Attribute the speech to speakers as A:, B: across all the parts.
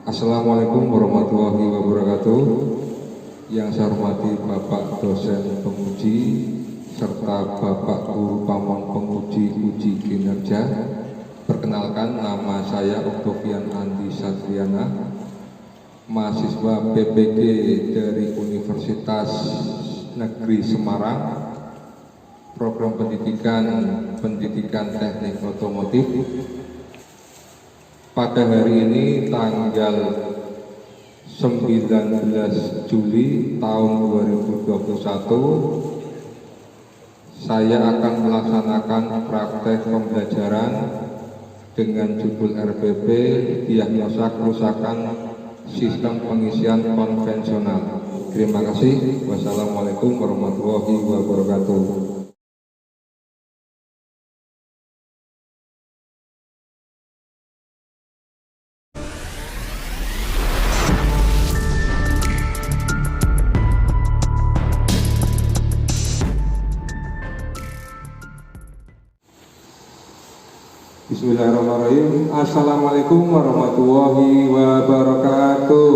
A: Assalamualaikum warahmatullahi wabarakatuh. Yang saya hormati Bapak dosen penguji serta Bapak guru pamong penguji uji kinerja. Perkenalkan, nama saya Oktavian Andi Satriana, mahasiswa PPG dari Universitas Negeri Semarang, program pendidikan teknik otomotif. Pada hari ini tanggal 19 Juli tahun 2021, saya akan melaksanakan praktek pembelajaran dengan judul RPP Diagnosa Kerusakan Sistem Pengisian Konvensional. Terima kasih. Wassalamualaikum warahmatullahi wabarakatuh. Bismillahirrahmanirrahim. Assalamualaikum warahmatullahi wabarakatuh.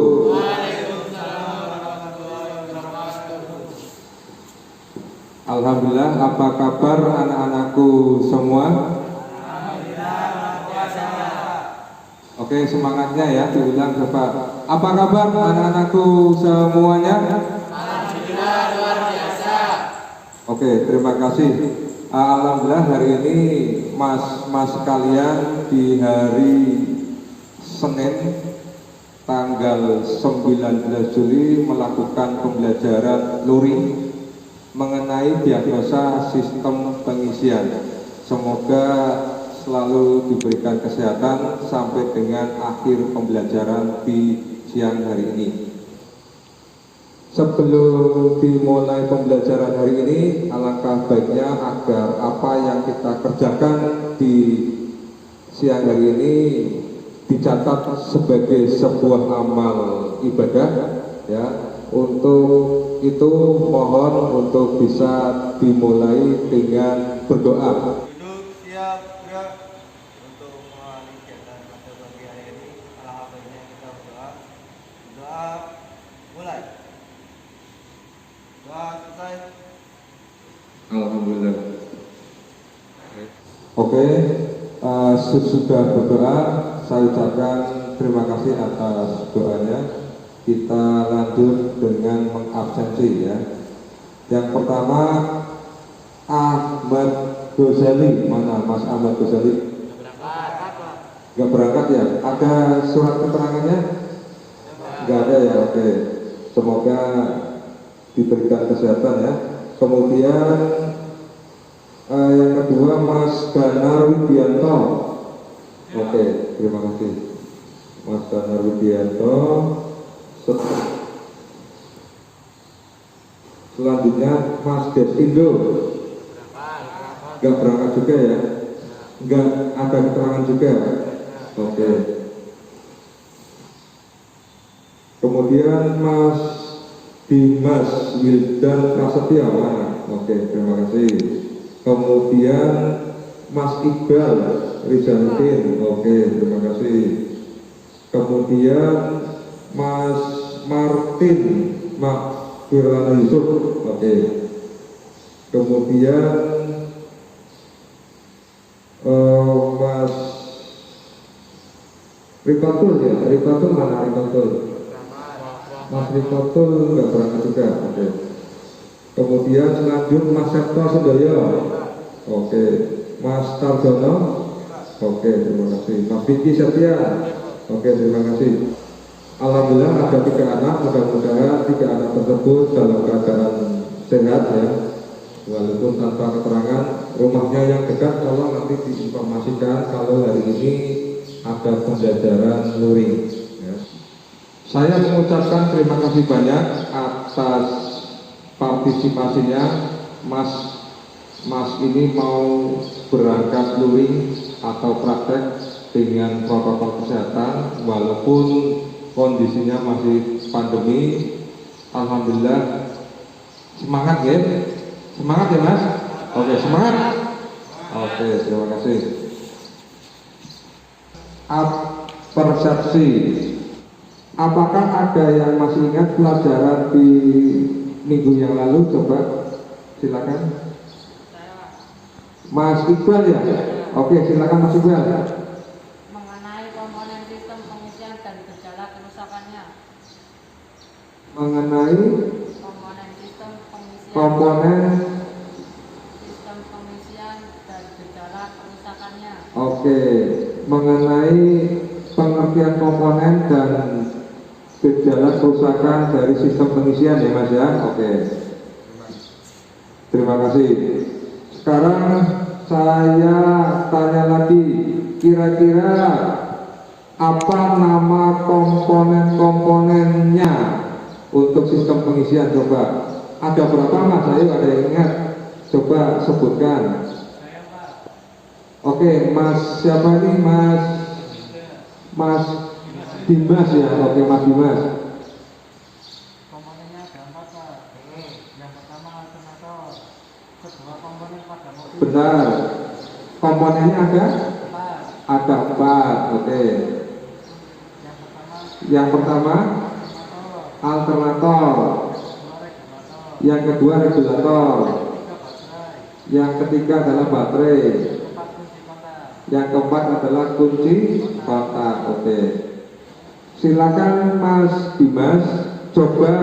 A: Alhamdulillah, apa kabar anak-anakku semua? Oke, semangatnya ya, diulang coba. Apa kabar anak-anakku semuanya?
B: Alhamdulillah, luar biasa.
A: Oke, terima kasih. Alhamdulillah hari ini mas kalian di hari Senin tanggal 19 Juli melakukan pembelajaran luring mengenai diagnosa sistem pengisian. Semoga selalu diberikan kesehatan sampai dengan akhir pembelajaran di siang hari ini. Sebelum dimulai pembelajaran hari ini, alangkah baiknya agar apa yang kita kerjakan di siang hari ini dicatat sebagai sebuah amal ibadah, ya. Untuk itu mohon untuk bisa dimulai dengan berdoa.
B: Duduk, siap, gerak. Untuk mengawali kegiatan pada pagi hari ini, alangkah baiknya kita berdoa. Doa mulai. Doa selesai.
A: Alhamdulillah. Oke, sudah berdoa, saya ucapkan terima kasih atas doanya. Kita lanjut dengan mengabsensi ya. Yang pertama, Ahmad Ghazali. Mana Mas Ahmad Ghazali? Nggak berangkat ya? Ada surat keterangannya? Nggak ada ya? Oke. Semoga diberikan kesehatan ya. Kemudian yang kedua Mas Ganar Widianto. Oke, terima kasih Mas Ganar Widianto. Selanjutnya Mas Desindo. Nggak berangkat juga ya? Nggak ada keterangan juga. Oke. Kemudian Mas Dimas Wildan Prasetya. Oke, terima kasih. Kemudian Mas Iqbal Rizaludin. Oke, terima kasih. Kemudian Mas Martin Firlana Yusuf. Oke. Kemudian Mas Rikotul ya. Rikotul mana Rikotul? Mas Rikotul nggak berangkat juga. Oke. Kemudian selanjut Mas Septo Sudoyo. Oke. Mas Tarjono. Oke, terima kasih. Mas Vicky Setia. Oke, terima kasih. Alhamdulillah ada 3 anak, mudah-mudahan 3 anak tersebut dalam keadaan sehat ya, walaupun tanpa keterangan. Rumahnya yang dekat tolong nanti diinformasikan kalau hari ini ada pembelajaran luring ya. Saya mengucapkan terima kasih banyak atas partisipasinya. Mas ini mau berangkat luring atau praktek dengan protokol kesehatan walaupun kondisinya masih pandemi. Alhamdulillah, semangat ya, semangat ya Mas. Oke, semangat. Oke, terima kasih. Persepsi Apakah ada yang masih ingat pelajaran di minggu yang lalu? Coba silakan. Mas Iqbal ya? Oke, silakan Mas Iqbal.
C: Mengenai komponen sistem pengisian dan gejala kerusakannya.
A: Mengenai
C: Komponen sistem pengisian.
A: komponen.
C: Sistem pengisian dan gejala kerusakannya.
A: Oke, mengenai pengertian komponen dan gejala kerusakan dari sistem pengisian ya Mas ya. Oke. Terima kasih. Sekarang saya tanya lagi, kira-kira apa nama komponen-komponennya untuk sistem pengisian? Coba. Ada berapa Mas? Ayo, ada yang ingat? Coba sebutkan. Oke, Mas siapa ini? Mas Dimas ya. Oke, Mas Dimas.
B: Komponennya ada 4 Pak. Yang pertama alternator, kedua komponen pada mobil.
A: Benar. Komponennya ada?
B: 4.
A: Ada 4. Oke. Yang pertama
B: alternator,
A: alternator.
B: kedua regulator,
A: Yang kedua regulator.
B: ketiga baterai,
A: Yang ketiga adalah baterai.
B: keempat kunci kontak.
A: Yang keempat adalah kunci kontak. Oke. Silakan Mas Dimas coba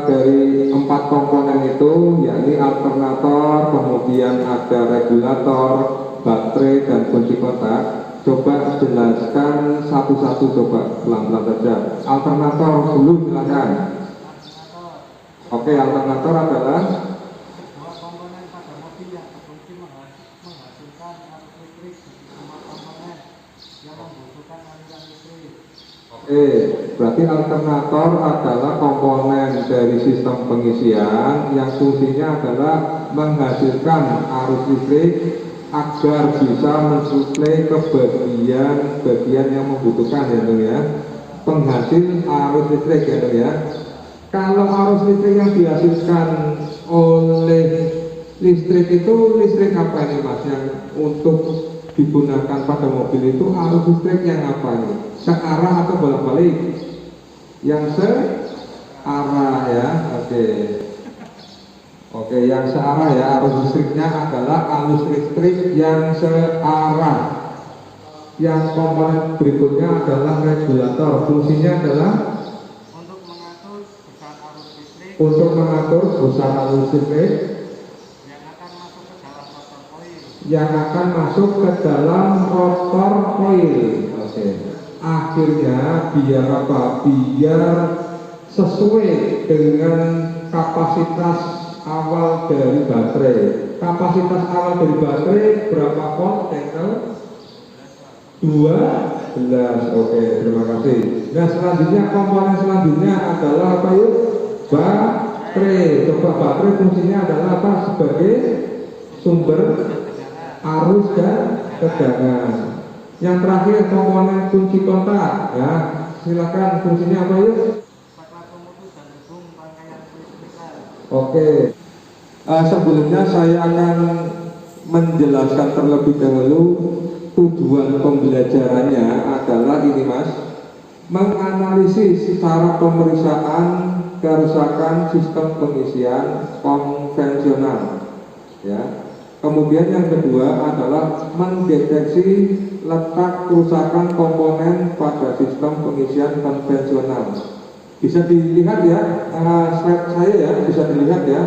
A: dari 4 komponen itu, yakni alternator, kemudian ada regulator, baterai dan kunci kontak. Coba jelaskan satu-satu, coba pelan-pelan saja. Alternator dulu silakan.
B: Alternator,
A: Oke, alternator adalah
B: kedua komponen pada mobil yang berfungsi menghasilkan arus listrik di semua komponen yang membutuhkan aliran listrik.
A: Oke, berarti alternator adalah komponen dari sistem pengisian yang fungsinya adalah menghasilkan arus listrik agar bisa mensuplai ke bagian yang membutuhkan ya dong ya, penghasil arus listrik ya dong ya. Kalau arus listrik yang dihasilkan oleh listrik itu listrik apa ini Mas, yang untuk digunakan pada mobil itu arus listrik yang apa ini? Searah atau bolak-balik? Yang searah ya. Oke, yang searah ya, arus listriknya adalah arus listrik yang searah. Yang komponen berikutnya adalah regulator. Fungsinya adalah
B: Untuk mengatur besar arus listrik
A: untuk mengatur besar arus listrik
B: yang akan masuk ke dalam rotor coil.
A: Oke. Akhirnya biar apa? Biar sesuai dengan kapasitas awal dari baterai. Kapasitas awal dari baterai berapa volt? 12. Oke, terima kasih. Nah, selanjutnya komponen selanjutnya adalah apa yuk? Baterai. Coba, baterai fungsinya adalah apa? Sebagai sumber arus dan tegangan. Yang terakhir komponen kunci kontak ya. Silakan, fungsinya apa yuk?
B: Saklar pemutus dan hubung rangkaian kelistrikan.
A: Oke. Sebelumnya saya akan menjelaskan terlebih dahulu tujuan pembelajarannya adalah ini Mas, menganalisis cara pemeriksaan kerusakan sistem pengisian konvensional ya. Kemudian yang kedua adalah mendeteksi letak kerusakan komponen pada sistem pengisian konvensional. Bisa dilihat ya, slide saya ya, bisa dilihat ya.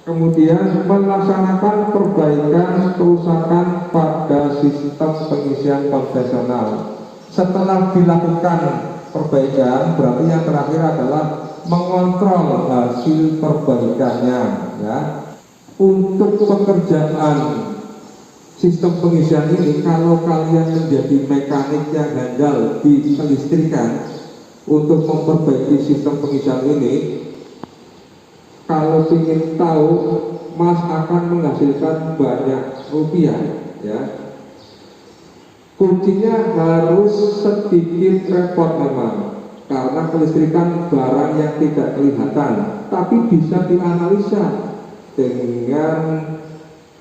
A: Kemudian melaksanakan perbaikan kerusakan pada sistem pengisian konvensional. Setelah dilakukan perbaikan, berarti yang terakhir adalah mengontrol hasil perbaikannya ya. Untuk pekerjaan sistem pengisian ini, kalau kalian menjadi mekanik yang handal di kelistrikan untuk memperbaiki sistem pengisian ini, kalau ingin tahu, Mas akan menghasilkan banyak rupiah ya. Kuncinya harus sedikit repot memang, karena kelistrikan barang yang tidak kelihatan, tapi bisa dianalisa dengan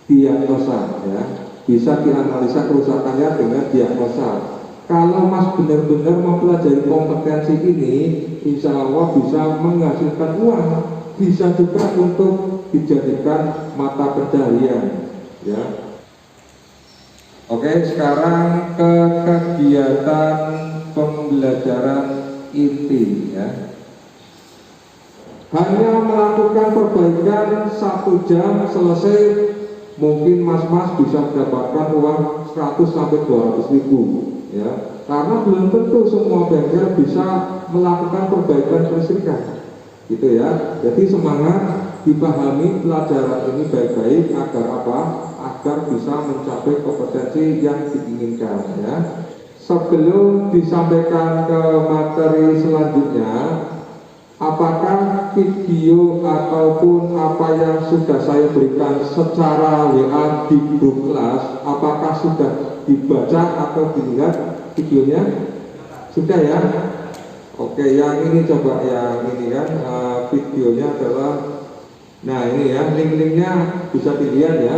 A: diagnosa ya. Bisa dianalisa kerusakannya dengan diagnosa. Kalau Mas benar-benar mempelajari kompetensi ini, insya Allah bisa menghasilkan uang, bisa juga untuk dijadikan mata pencaharian. Ya. Oke, sekarang ke kegiatan pembelajaran inti. Ya. Hanya melakukan perbaikan 1 jam selesai, mungkin mas-mas bisa mendapatkan uang 100 sampai 200 ribu. Ya, karena belum tentu semua bengkel bisa melakukan perbaikan kelistrikan, gitu ya. Jadi semangat, dipahami pelajaran ini baik-baik agar apa? Agar bisa mencapai kompetensi yang diinginkan. Ya. Sebelum disampaikan ke materi selanjutnya, apakah video ataupun apa yang sudah saya berikan secara WA di grup kelas, apakah sudah dibaca atau dilihat videonya? Sudah ya? Oke, yang ini coba, yang ini kan videonya adalah, nah ini ya, link-linknya bisa dilihat ya,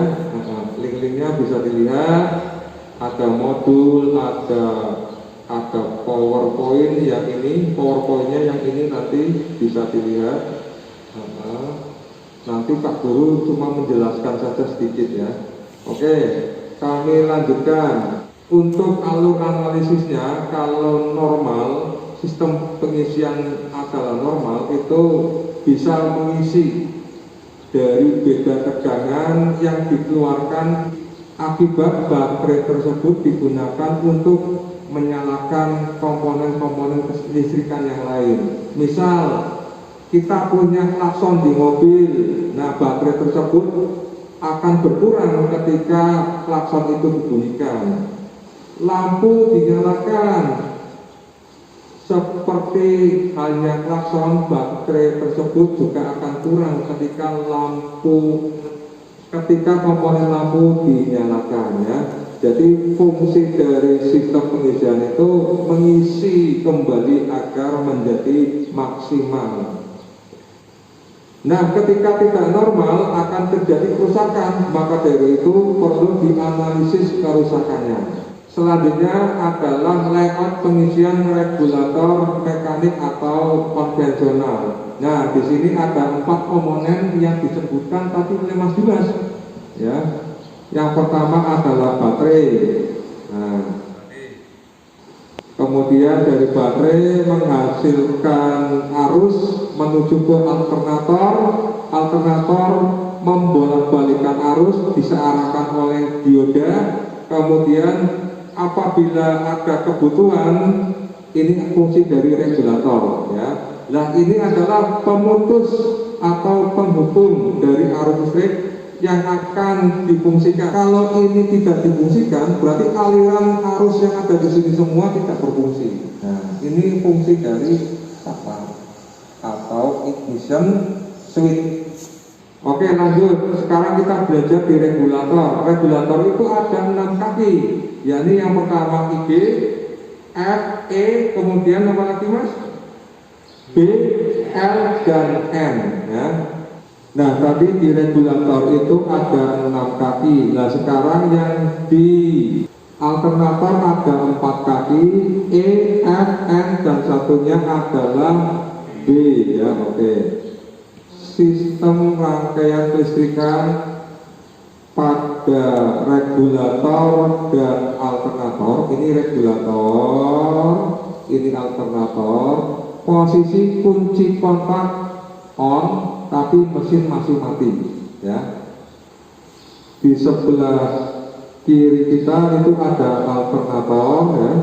A: link-linknya bisa dilihat, ada modul, ada PowerPoint yang ini, PowerPointnya yang ini nanti bisa dilihat. Nanti Pak Guru cuma menjelaskan saja sedikit ya. Oke, kami lanjutkan. Untuk alur analisisnya, kalau normal, sistem pengisian adalah normal, itu bisa mengisi dari beda tegangan yang dikeluarkan akibat baterai tersebut digunakan untuk menyalakan komponen-komponen kelistrikan yang lain. Misal kita punya klakson di mobil, nah baterai tersebut akan berkurang ketika klakson itu dibunyikan. Lampu dinyalakan, seperti halnya klakson, baterai tersebut juga akan kurang ketika komponen lampu dinyalakan ya. Jadi fungsi dari sistem pengisian itu mengisi kembali agar menjadi maksimal. Nah, ketika tidak normal akan terjadi kerusakan, maka dari itu perlu dianalisis kerusakannya. Selanjutnya adalah layout pengisian regulator mekanik atau konvensional. Nah, di sini ada 4 komponen yang disebutkan tadi oleh Mas Dimas. Ya, yang pertama adalah baterai. Nah, kemudian dari baterai menghasilkan arus menuju ke alternator. Alternator membolak-balikan arus disearahkan oleh dioda. Kemudian apabila ada kebutuhan, ini fungsi dari regulator ya. Nah, ini adalah pemutus atau penghubung dari arus listrik yang akan difungsikan. Kalau ini tidak difungsikan, berarti aliran arus yang ada di sini semua tidak berfungsi. Nah, ini fungsi dari apa? Atau ignition switch. Oke, lanjut. Sekarang kita belajar di regulator. Regulator itu ada 6 kaki. Yakni yang pertama IG, F, E, kemudian apa lagi Mas? B, L, dan N ya. Nah, tadi di regulator itu ada 6 kaki. Nah, sekarang yang di alternator ada 4 kaki, E, F, N, dan satunya adalah B ya. Oke. Sistem rangkaian kelistrikan pada regulator dan alternator. Ini regulator, ini alternator. Posisi kunci kontak on, tapi mesin masih mati ya. Di sebelah kiri kita itu ada alternator ya.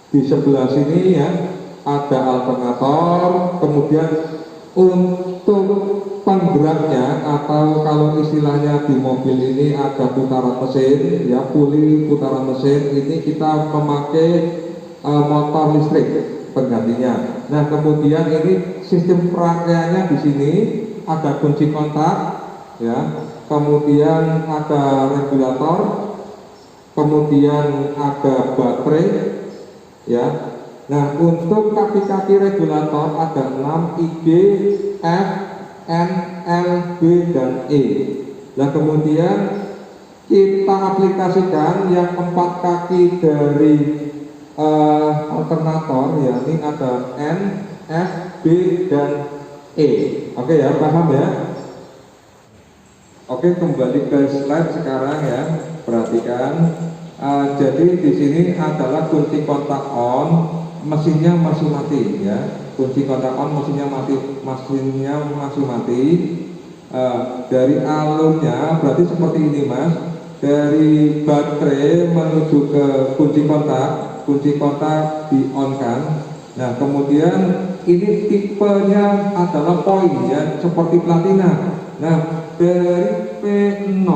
A: Di sebelah sini ya ada alternator. Kemudian untuk penggeraknya, atau kalau istilahnya di mobil ini ada putaran mesin ya, puli putaran mesin, ini kita memakai motor listrik penggantinya. Nah, kemudian ini sistem perangkaiannya di sini ada kunci kontak ya, kemudian ada regulator, kemudian ada baterai ya. Nah, untuk kaki-kaki regulator ada 6, IG, F, N, L, B, dan E. Nah, kemudian kita aplikasikan yang 4 kaki dari alternator, ya, ini ada N, F, B, dan E. Oke ya, paham ya? Oke, kembali ke slide sekarang ya, perhatikan. Jadi di sini adalah kunci kontak on, mesinnya masih mati ya. Kunci kontak on, mesinnya masih mati. Dari alurnya berarti seperti ini mas, dari baterai menuju ke kunci kontak di on kan. Nah kemudian ini tipenya adalah poin ya, seperti platina. Nah dari P0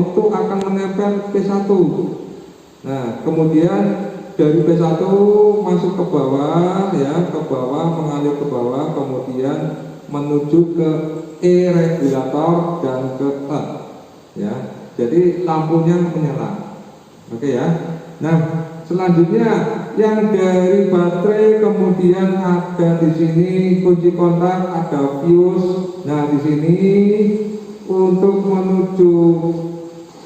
A: itu akan menempel P1. Nah kemudian dari P1 masuk ke bawah ya, ke bawah, mengalir ke bawah, kemudian menuju ke E regulator dan ke E ya. Jadi lampunya menyala. Oke ya. Nah selanjutnya yang dari baterai kemudian ada di sini kunci kontak, ada fuse. Nah di sini untuk menuju,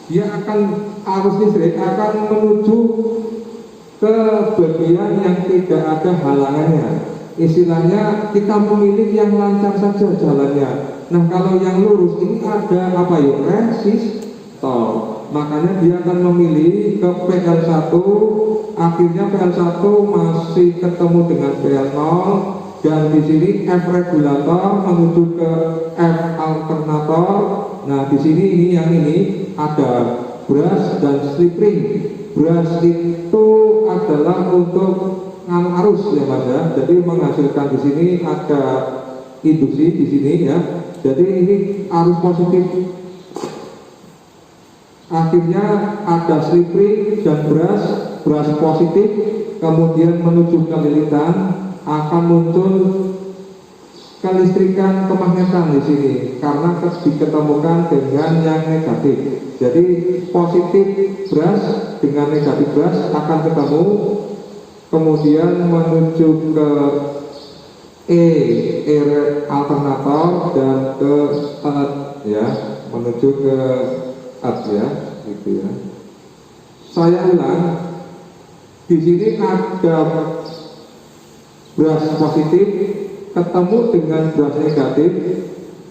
A: dia akan arus listrik akan menuju ke bagian yang tidak ada halangannya. Istilahnya kita memilih yang lancar saja jalannya. Nah kalau yang lurus ini ada apa ya, resistor. Makanya dia akan memilih ke PL1. Akhirnya PL1 masih ketemu dengan PL0, dan di sini F regulator menuju ke F alternator. Nah di sini ini ada brush dan slip ring. Brush itu adalah untuk arus ya mas ya. Jadi menghasilkan di sini ada induksi di sini ya. Jadi ini arus positif. Akhirnya ada slip ring dan brush positif, kemudian menuju ke lilitan, akan muncul kelistrikan kemagnetan di sini karena diketemukan dengan yang negatif. Jadi positif brush dengan negatif brush akan ketemu, kemudian menuju ke E alternator dan ke earth ya, menuju ke earth ya, gitu ya. Saya ulang, di sini ada brush positif ketemu dengan brush negatif,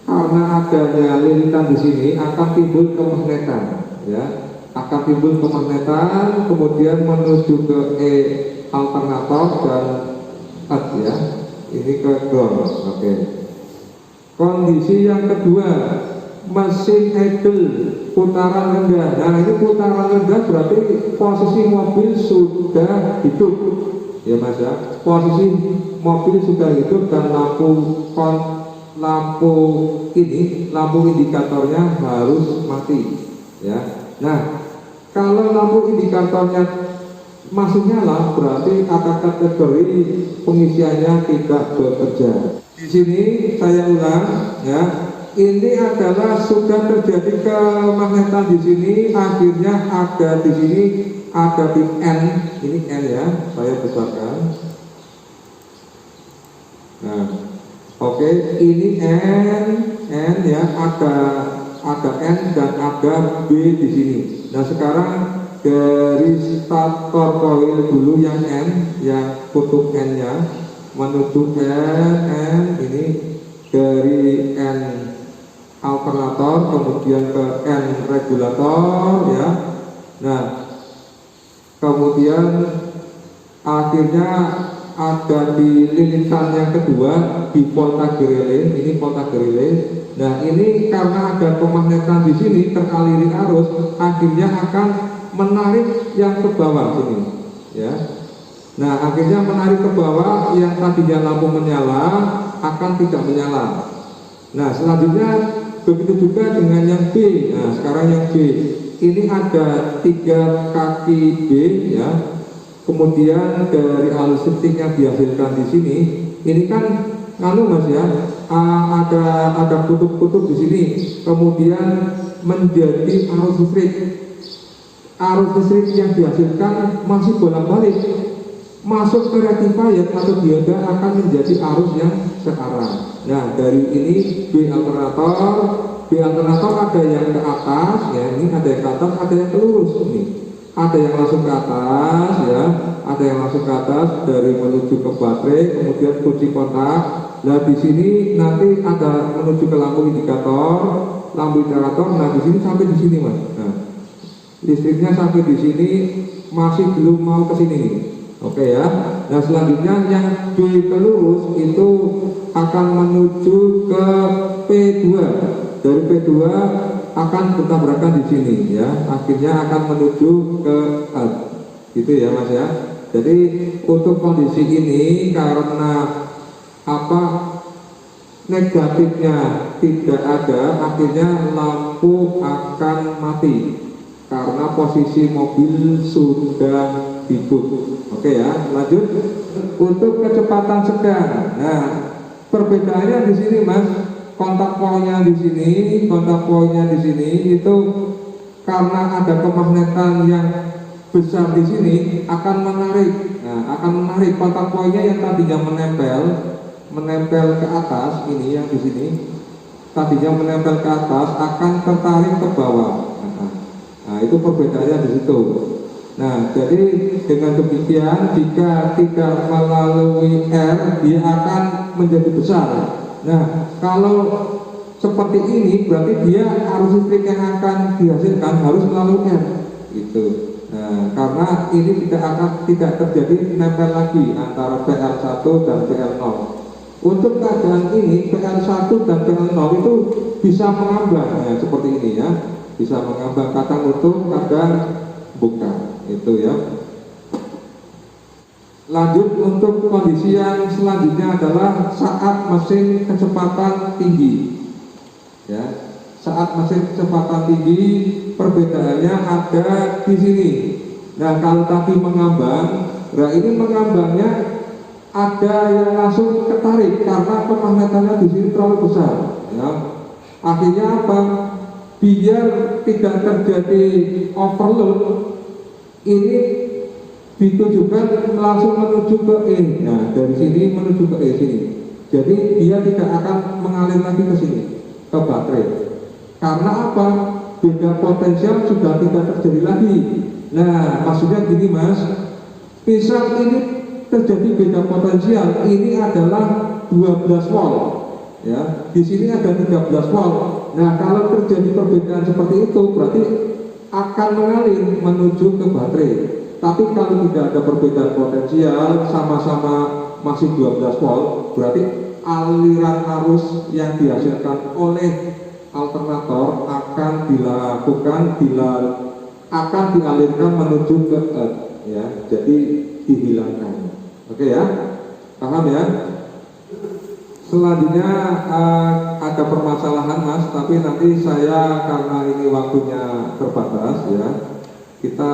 A: karena adanya lilitan di sini akan timbul kemagnetan ya, akan timbul kemagnetan, kemudian menuju ke E alternator dan earth ya, ini ke ground. Oke. Kondisi yang kedua, mesin idle putaran rendah. Nah ini putaran rendah berarti posisi mobil sudah hidup ya mas ya, posisi mobil sudah hidup dan lampu indikatornya harus mati ya. Nah kalau lampu indikatornya masih nyala berarti ada kategori pengisiannya tidak bekerja. Di sini saya ulang ya, ini adalah sudah terjadi kemagnetan di sini, akhirnya ada di sini ada di N, ini N ya, saya besarkan. Nah, oke, ini N ya, ada N dan ada B di sini. Nah sekarang dari stator coil dulu yang N, yang kutub N nya menuju N ini dari N alternator kemudian ke N regulator ya. Nah kemudian akhirnya ada di lilitan yang kedua di voltage relay, ini voltage relay. Nah ini karena ada kemagnetan di sini teraliri arus, akhirnya akan menarik yang ke bawah sini ya. Nah akhirnya menarik ke bawah, yang tadinya lampu menyala akan tidak menyala. Nah selanjutnya begitu juga dengan yang B. Nah sekarang yang B ini ada 3 kaki B ya. Kemudian dari arus listrik yang dihasilkan di sini, ini kan mas ya, ada kutub-kutub di sini. Kemudian menjadi arus listrik. Arus listrik yang dihasilkan masih bolak-balik masuk ke rectifier atau dioda akan menjadi arus yang searah. Nah dari ini B alternator di alternator ada yang ke atas, ya ini ada yang ke atas, ada yang ke lurus ini. Ada yang langsung ke atas, ya, ada yang langsung ke atas dari menuju ke baterai, kemudian kunci kontak. Nah di sini nanti ada menuju ke lampu indikator, nah di sini sampai di sini mas. Nah, listriknya sampai di sini masih belum mau ke sini. Oke ya. Nah selanjutnya yang B ke lurus itu akan menuju ke P2. Dari P2 akan bertabrakan di sini ya. Akhirnya akan menuju ke A. Gitu ya mas ya. Jadi untuk kondisi ini karena negatifnya tidak ada, akhirnya lampu akan mati karena posisi mobil sudah dibut. Oke ya, lanjut. Untuk kecepatan sedang. Nah, perbedaannya di sini mas, kontak poinnya di sini itu karena ada kemagnetan yang besar di sini akan menarik. Nah, akan menarik kontak poinnya yang tadinya menempel ke atas, ini yang di sini tadinya menempel ke atas akan tertarik ke bawah. Nah, itu perbedaannya di situ. Nah, jadi dengan demikian jika tidak melalui R dia akan menjadi besar. Nah, kalau seperti ini berarti dia arus listrik yang akan dihasilkan harus melalui R. Gitu. Nah, karena ini tidak terjadi nempel lagi antara PL1 dan PL0. Untuk keadaan ini PL1 dan PL0 itu bisa mengambang ya, seperti ini ya, bisa mengambang, kadang utuh, kadang bukan, itu ya. Lanjut untuk kondisi yang selanjutnya adalah saat mesin kecepatan tinggi ya. Saat mesin kecepatan tinggi perbedaannya ada di sini. Nah kalau tadi mengambang, nah ini mengambangnya ada yang langsung ketarik karena pemagnetannya di sini terlalu besar. Ya. Akhirnya apa? Biar tidak terjadi overload, ini ditujukan langsung menuju ke E. Nah dari sini menuju ke E sini. Jadi dia tidak akan mengalir lagi ke sini, ke baterai. Karena apa? Beda potensial sudah tidak terjadi lagi. Nah, maksudnya gini mas, misal ini terjadi beda potensial, ini adalah 12 volt, ya. Di sini ada 13 volt. Nah, kalau terjadi perbedaan seperti itu, berarti akan mengalir menuju ke baterai. Tapi kalau tidak ada perbedaan potensial, sama-sama masih 12 volt, berarti aliran arus yang dihasilkan oleh alternator akan akan dialirkan menuju ke earth ya, jadi dihilangkan. Oke ya, paham ya. Selanjutnya ada permasalahan mas, tapi nanti saya karena ini waktunya terbatas ya, kita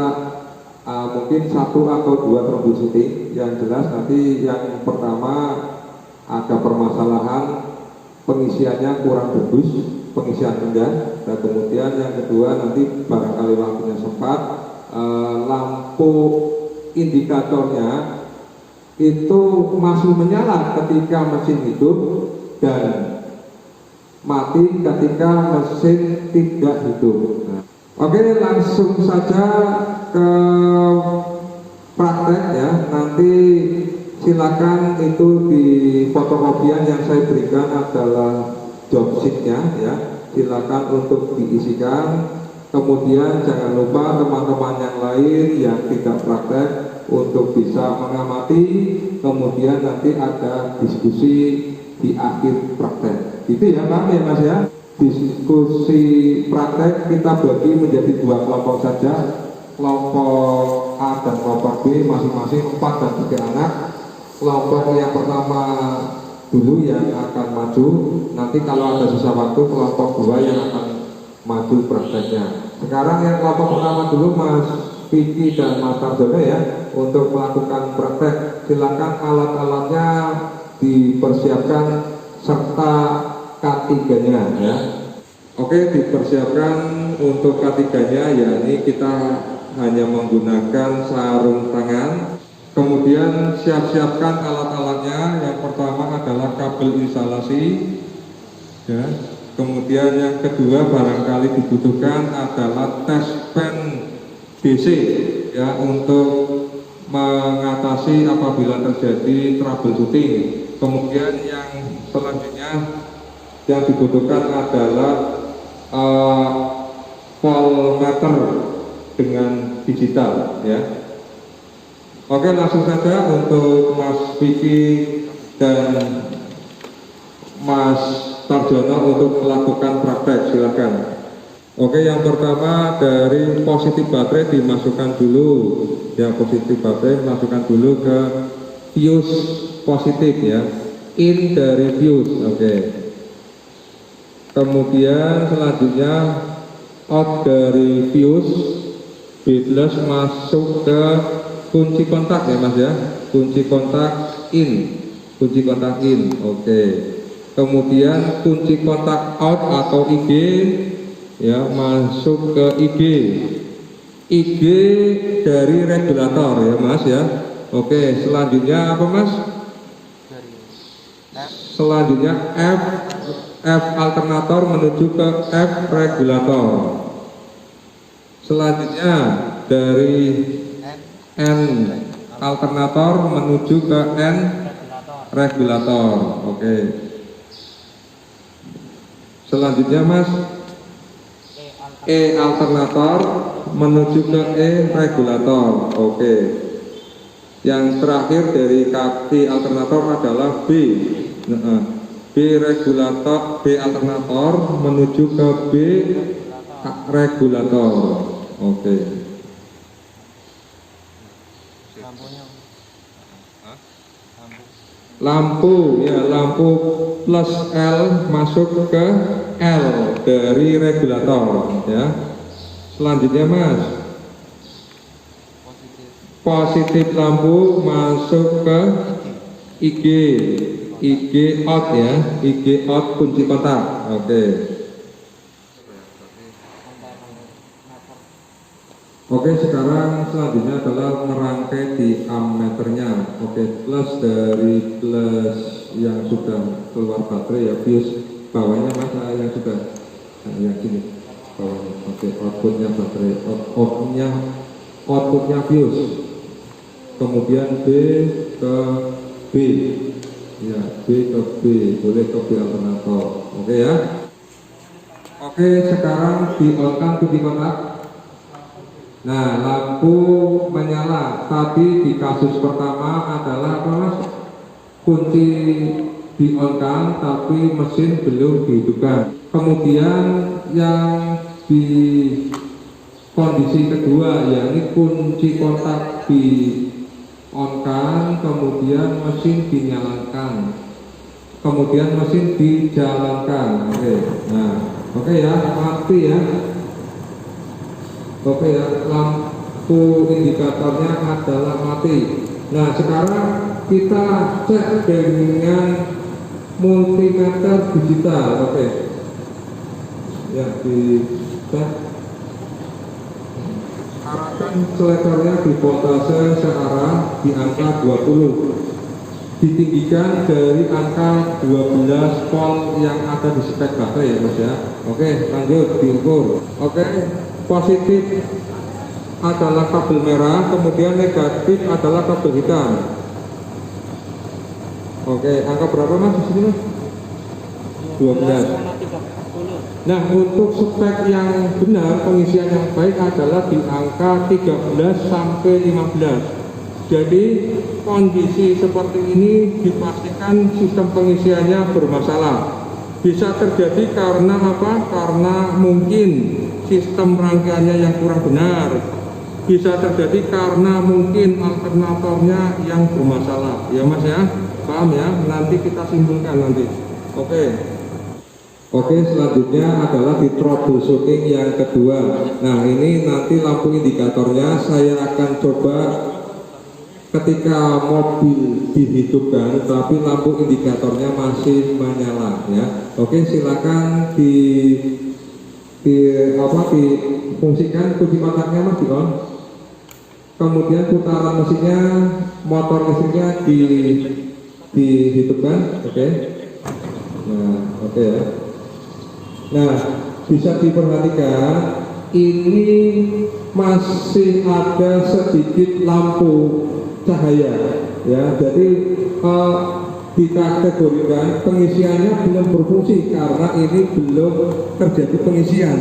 A: mungkin 1 atau 2 troubleshooting. Yang jelas nanti yang pertama ada permasalahan pengisiannya kurang bagus, pengisian rendah, dan kemudian yang kedua nanti barangkali waktunya sempat lampu indikatornya itu masih menyala ketika mesin hidup dan mati ketika mesin tidak hidup. Nah, oke, langsung saja ke praktek ya. Nanti silakan itu di fotokopian yang saya berikan adalah job sheet-nya ya, silakan untuk diisikan. Kemudian jangan lupa teman-teman yang lain yang tidak praktek untuk bisa mengamati. Kemudian nanti ada diskusi di akhir praktek. Itu ya Pak ya Mas ya. Diskusi praktek kita bagi menjadi 2 kelompok saja. Kelompok A dan kelompok B masing-masing 4 dan 3 anak. Kelompok yang pertama dulu yang akan maju, nanti kalau ada sisa waktu kelompok 2 yang akan maju prakteknya. Sekarang yang kelompok pertama dulu Mas Vicky dan Mas Tarjono ya, untuk melakukan praktek. Silakan alat-alatnya dipersiapkan serta K3-nya ya. Oke, dipersiapkan untuk K3-nya ya, ini kita hanya menggunakan sarung tangan. Kemudian siap-siapkan alat-alatnya. Yang pertama adalah kabel instalasi ya. Kemudian yang kedua barangkali dibutuhkan adalah tes pen DC ya, untuk mengatasi apabila terjadi troubleshooting. Kemudian yang selanjutnya yang dibutuhkan adalah voltmeter dengan digital ya. Oke, langsung saja untuk Mas Vicky dan Mas Tarjono untuk melakukan praktek, silakan. Oke, yang pertama dari positif baterai dimasukkan dulu, ya, positif baterai masukkan dulu ke fuse positif ya, in dari fuse. Oke, kemudian selanjutnya out dari fuse B+ masuk ke kunci kontak ya Mas ya, kunci kontak in, kunci kontak in. Oke, kemudian kunci kontak out atau IG ya, masuk ke IG dari regulator ya Mas ya. Oke, selanjutnya apa Mas? Selanjutnya F alternator menuju ke F regulator. Selanjutnya dari N alternator menuju ke N regulator. Oke. Selanjutnya Mas, E alternator menuju ke E regulator. Oke. Yang terakhir dari kaki alternator adalah B. B regulator, B alternator menuju ke B regulator. Oke. Lampu ya, lampu plus L masuk ke L dari regulator ya. Selanjutnya Mas, positif lampu masuk ke IG out ya, IG out kunci kontak. Oke. Oke, sekarang selanjutnya adalah merangkai di ammeternya. Oke, plus dari plus yang sudah keluar baterai ya, fuse bawahnya Mas, yang sudah yang sini bawahnya. Oke, outputnya baterai, outputnya fuse. Kemudian B ke B ya, B ke B, boleh ke B alternator. Oke ya. Oke, sekarang di-on-kan kunci kontak. Nah, lampu menyala. Tadi di kasus pertama adalah apa Mas? Kunci di-on-kan tapi mesin belum dihidupkan. Kemudian yang di kondisi kedua, yakni kunci kontak di-on-kan, kemudian mesin dinyalakan, kemudian mesin dijalankan. Oke. Nah, oke ya, mati ya. Oke ya, lampu indikatornya adalah mati. Nah, sekarang kita cek dengan multimeter digital. Oke ya, di cek, arahkan seletornya di voltase searah di angka 20, ditinggikan dari angka 12 volt yang ada di spek baterai ya Mas ya. Oke, lanjut diukur. Oke, positif adalah kabel merah, kemudian negatif adalah kabel hitam. Oke, angka berapa Mas di sini Mas? 12. Nah, untuk spek yang benar, pengisian yang baik adalah di angka 13 sampai 15. Jadi kondisi seperti ini dipastikan sistem pengisiannya bermasalah. Bisa terjadi karena apa? Karena mungkin sistem rangkaiannya yang kurang benar. Bisa terjadi karena mungkin alternatornya yang bermasalah. Ya Mas ya, paham ya? Nanti kita simpulkan nanti. Oke, selanjutnya adalah di troubleshooting yang kedua. Nah, ini nanti lampu indikatornya saya akan coba ketika mobil dihidupkan tapi lampu indikatornya masih menyala ya. Oke, silakan difungsikan kunci kontaknya Mas, di on. Kemudian putaran mesinnya, motor listriknya dihidupkan. Oke. Nah, oke ya. Nah, bisa diperhatikan ini masih ada sedikit lampu cahaya ya. Jadi dikategorikan pengisiannya belum berfungsi karena ini belum terjadi pengisian,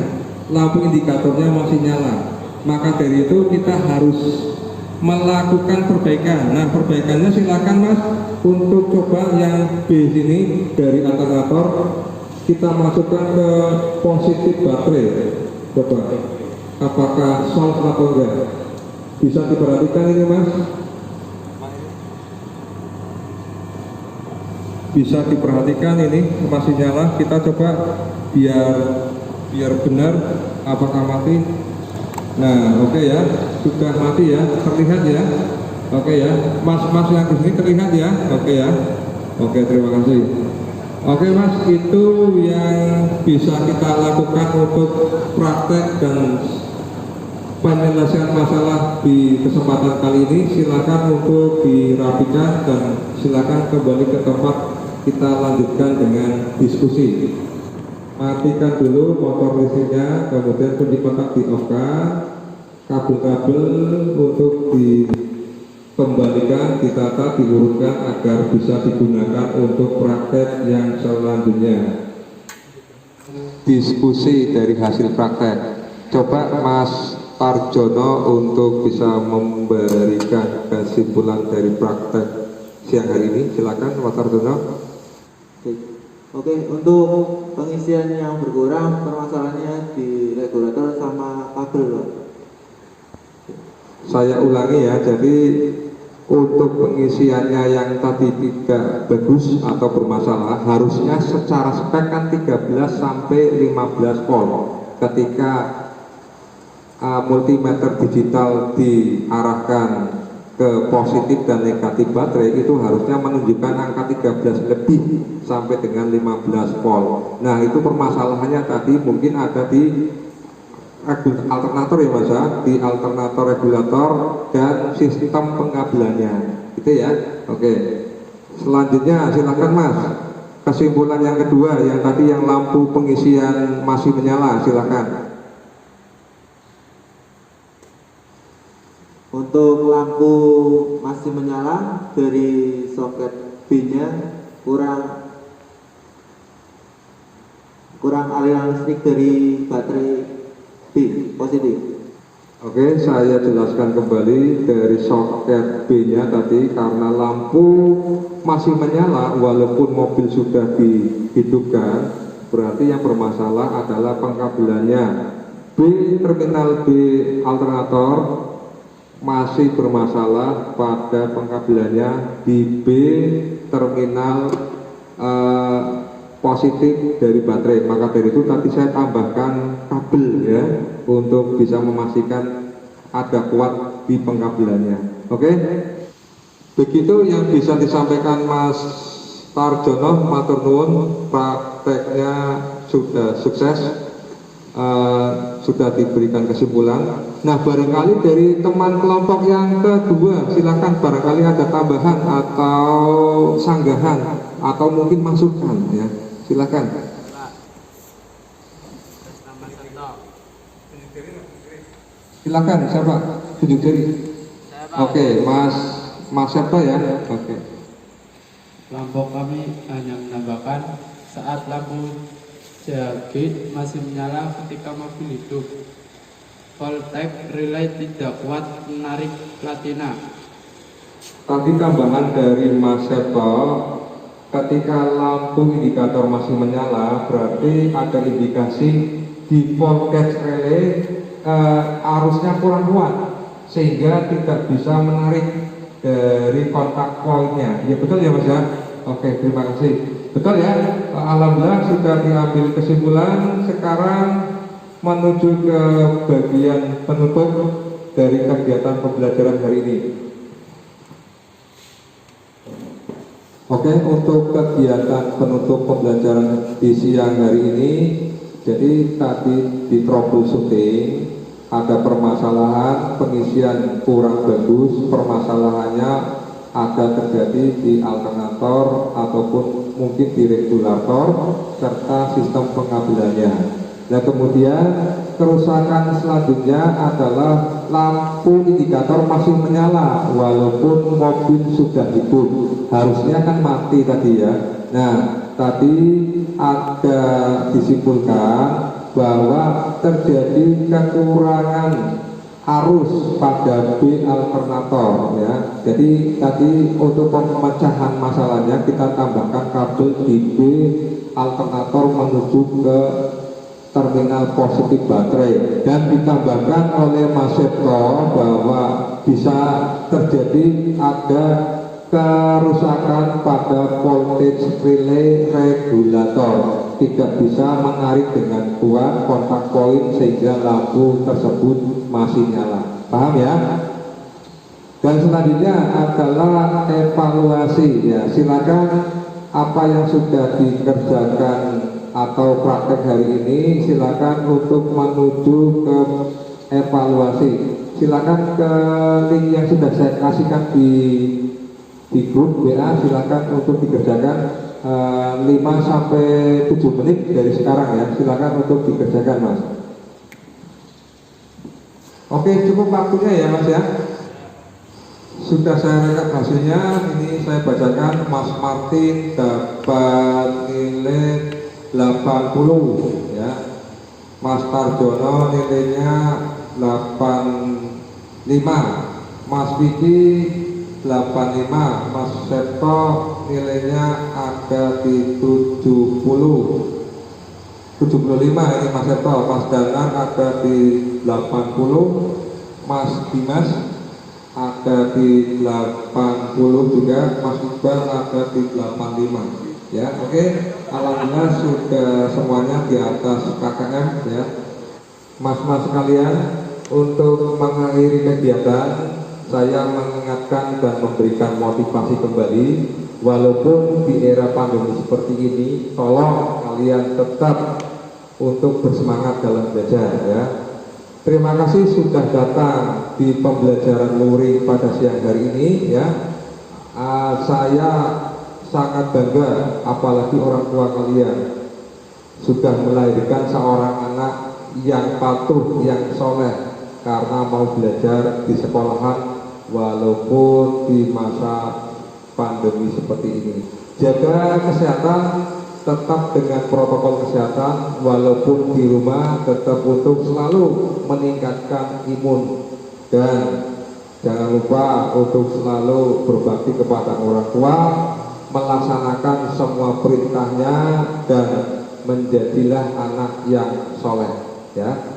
A: lampu indikatornya masih nyala. Maka dari itu kita harus melakukan perbaikan. Nah, perbaikannya silakan Mas untuk coba yang B ini dari alternator kita masukkan ke positif baterai. Coba apakah solve atau enggak? Bisa diperhatikan ini Mas? Bisa diperhatikan ini masih nyala. Kita coba biar benar apakah mati. Nah, oke ya, sudah mati ya, terlihat ya. Oke ya, Mas yang di sini terlihat ya. Oke ya. Oke, terima kasih. Oke Mas, itu yang bisa kita lakukan untuk praktek dan penyelesaian masalah di kesempatan kali ini. Silakan untuk dirapikan dan silakan kembali ke tempat, kita lanjutkan dengan diskusi. Matikan dulu motor listriknya, kemudian kunci kontak di off-kan, kabel-kabel untuk dikembalikan, ditata, diurutkan agar bisa digunakan untuk praktek yang selanjutnya. Diskusi dari hasil praktek. Coba Mas Tarjono untuk bisa memberikan kesimpulan dari praktek siang hari ini. Silakan Mas Tarjono.
D: Oke, untuk pengisian yang berkurang permasalahannya di regulator sama kabel, Pak.
A: Saya ulangi ya, jadi untuk pengisiannya yang tadi tidak bagus atau bermasalah, harusnya secara spek kan 13 sampai 15 volt. Ketika multimeter digital diarahkan ke positif dan negatif baterai, itu harusnya menunjukkan angka 13 lebih sampai dengan 15 volt. Nah, itu permasalahannya tadi mungkin ada di alternator ya Mas ya, di alternator regulator dan sistem pengabelannya gitu ya. Oke, selanjutnya silakan Mas, kesimpulan yang kedua yang tadi yang lampu pengisian masih menyala, silakan.
D: Untuk lampu masih menyala dari soket B-nya kurang aliran listrik dari baterai B positif.
A: Oke, saya jelaskan kembali dari soket B-nya tadi, karena lampu masih menyala walaupun mobil sudah dihidupkan, berarti yang bermasalah adalah pengkabelannya. B, terminal B alternator masih bermasalah pada pengkabelannya di B terminal positif dari baterai. Maka dari itu tadi saya tambahkan kabel ya, untuk bisa memastikan ada kuat di pengkabelannya. Oke, begitu yang bisa disampaikan Mas Tarjono. Matur nuwun, prakteknya sudah sukses, sudah diberikan kesimpulan. Nah, barangkali dari teman kelompok yang kedua, silakan, barangkali ada tambahan atau sanggahan atau mungkin masukan ya, silakan. Silakan, siapa? Tunjuk jari. Oke, Mas siapa ya? Oke.
E: Kelompok kami hanya menambahkan saat lampu jagit masih menyala ketika mobil hidup. Voltage relay tidak kuat menarik platina.
A: Tadi tambahan dari Mas Seto, ketika lampu indikator masih menyala, berarti ada indikasi di voltage relay arusnya kurang kuat, sehingga tidak bisa menarik dari kontak poinnya. Ya betul ya Mas ya? Oke, terima kasih. Betul ya, alhamdulillah sudah diambil kesimpulan. Sekarang menuju ke bagian penutup dari kegiatan pembelajaran hari ini. Oke, untuk kegiatan penutup pembelajaran di siang hari ini, jadi tadi di troubleshooting ada permasalahan pengisian kurang bagus, permasalahannya ada terjadi di alternator ataupun mungkin di regulator serta sistem pengambilannya. Nah, kemudian kerusakan selanjutnya adalah lampu indikator masih menyala walaupun mobil sudah hidup. Harusnya kan mati tadi ya. Nah, tadi ada disimpulkan bahwa terjadi kekurangan arus pada B alternator ya. Jadi tadi untuk pemecahan masalahnya kita tambahkan kabel di B alternator menuju ke terminal positif baterai dan ditambahkan oleh Mas Septo bahwa bisa terjadi ada kerusakan pada voltage relay regulator, tidak bisa menarik dengan kuat kontak poin sehingga lampu tersebut masih nyala. Paham ya? Dan selanjutnya adalah evaluasi ya. Silakan apa yang sudah dikerjakan atau praktek hari ini silakan untuk menuju ke evaluasi. Silakan ke link yang sudah saya kasihkan di grup WA, silakan untuk dikerjakan 5 sampai 7 menit dari sekarang ya. Silakan untuk dikerjakan Mas. Oke, cukup waktunya ya Mas ya. Sudah saya rekap hasilnya, ini saya bacakan. Mas Martin dapat nilai 80 ya. Mas Tarjono nilainya 85. Mas Vicky 85, Mas Septo nilainya ada di 75 ini Mas Septo, Mas Danan ada di 80, Mas Dimas ada di 80 juga, Mas Iqbal ada di 85 ya. Oke, alhamdulillah sudah semuanya di atas KKM ya. Mas-mas sekalian, untuk mengakhiri kegiatan saya mengingatkan dan memberikan motivasi kembali, walaupun di era pandemi seperti ini, tolong kalian tetap untuk bersemangat dalam belajar ya. Terima kasih sudah datang di pembelajaran luring pada siang hari ini ya. Saya sangat bangga, apalagi orang tua kalian sudah melahirkan seorang anak yang patuh, yang soleh karena mau belajar di sekolahan walaupun di masa pandemi seperti ini. Jaga kesehatan, tetap dengan protokol kesehatan, walaupun di rumah tetap untuk selalu meningkatkan imun, dan jangan lupa untuk selalu berbakti kepada orang tua, melaksanakan semua perintahnya, dan menjadilah anak yang soleh ya.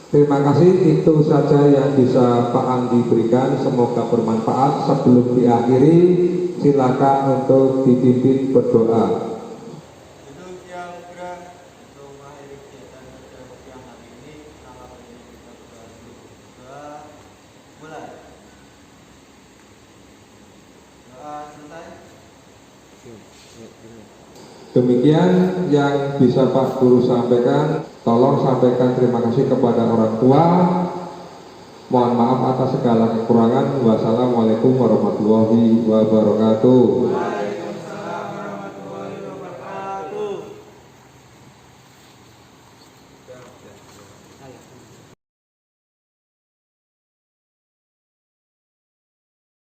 A: Terima kasih, itu saja yang bisa Pak Andi berikan, semoga bermanfaat. Sebelum diakhiri, silakan untuk dipimpin berdoa.
B: Itu yang berat untuk mengakhiri kegiatan pada siang hari ini. Tanggal ini kita berdoa mulai. Doa selesai.
A: Demikian yang bisa Pak Guru sampaikan. Tolong sampaikan terima kasih kepada orang tua. Mohon maaf atas segala kekurangan. Wassalamualaikum warahmatullahi wabarakatuh.